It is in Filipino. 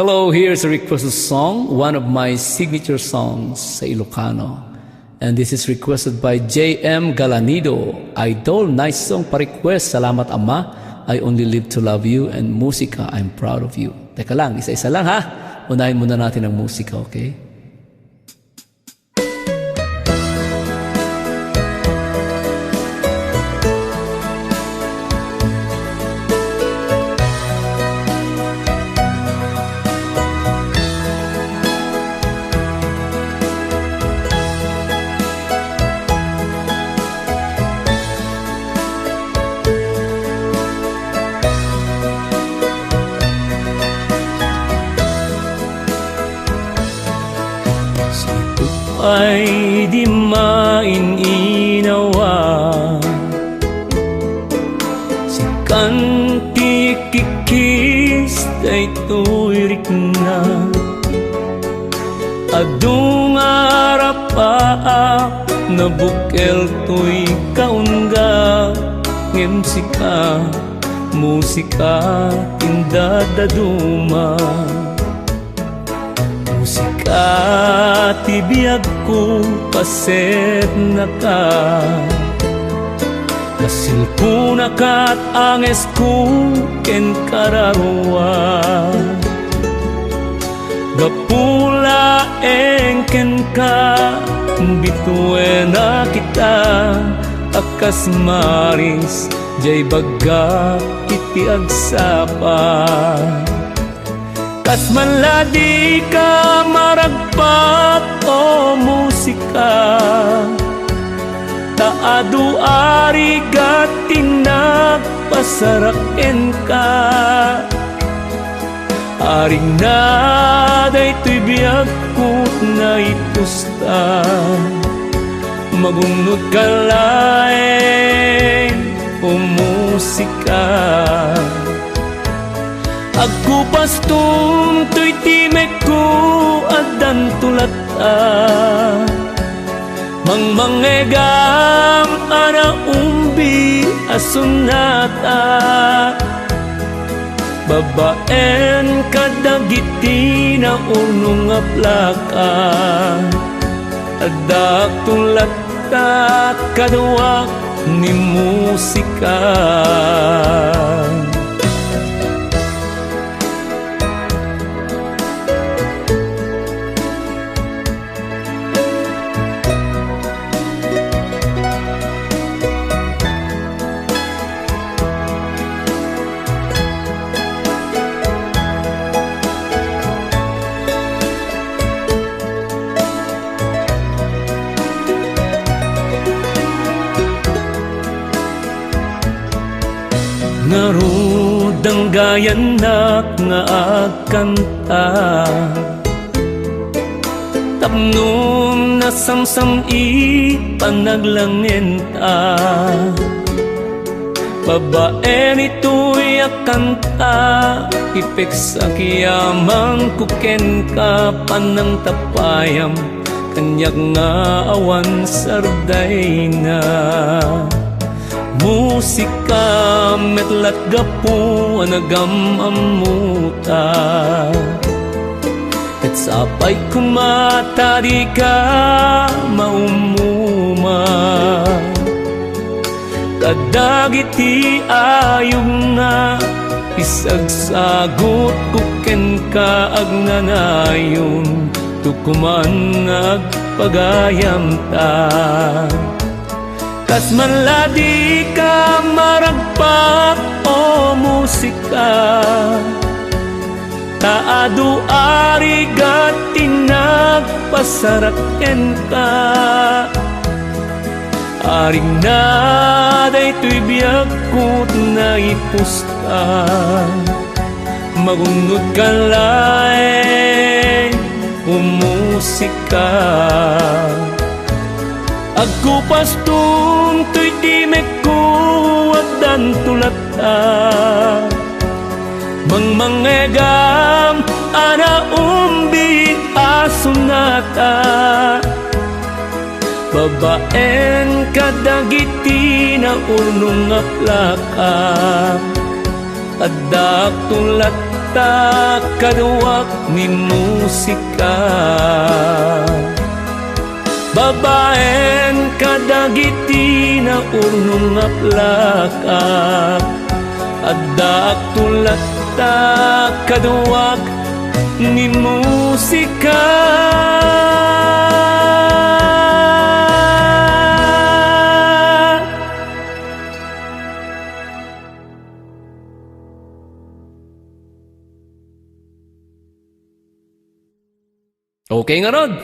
Hello, here's a requested song, one of my signature songs sa Ilocano. And this is requested by JM Galanido. Idol, nice song pa-request. Salamat Ama, I only live to love you. And musika, I'm proud of you. Teka lang, isa-isa lang ha. Unahin muna natin ang musika, okay? Ay di maininawa si kanti kikis day tuirik na adung arapaak na bukel tuy kaunga ngemsika musika indadaduma musika tibiyag ko paset na ka kasil ko nakat anges ko ken kararwa gapula ken ka bituin na kita akas maris jay baga iti agsapa kas manladi ka maragpat o musika taadu ari gatinag pasaraken ka aring naday tuy biyag ko na ipusta magunod ka laeng o musika agkupas tuntoy timek ko adan tulata mangmangegam ana umbi asunata babaen kadagiti na unong aplaka adak tulata kadwa ni musika narudang gayanak nga agkanta tapnom na samsam ipanaglangen ta babaen ito'y akanta ipek sa kiyamang kuken ka panang tapayam kanyak nga awan sarday na musika metlat gapu anagam amuta ket sapay kumata di ka maumuma kadagiti ayong nga isagsagot kuken ka agnanayon tukuman agpagayam ta kas manladi ka maragpak o musika taadu ari gatinag pasaraken ka aring naday tuy biyag ko na ipusta magunod ka laeng o musika agkupas tuntoy timek ko adan tulata mangmangegam ana umbi asunata babaen kadagiti na unong aplaka adak tulata kadwa kadawak ni musika. Babaen kadagiti na urnong nga plakak, adda tulat ta kadawak ni musika. Okay nga Rod,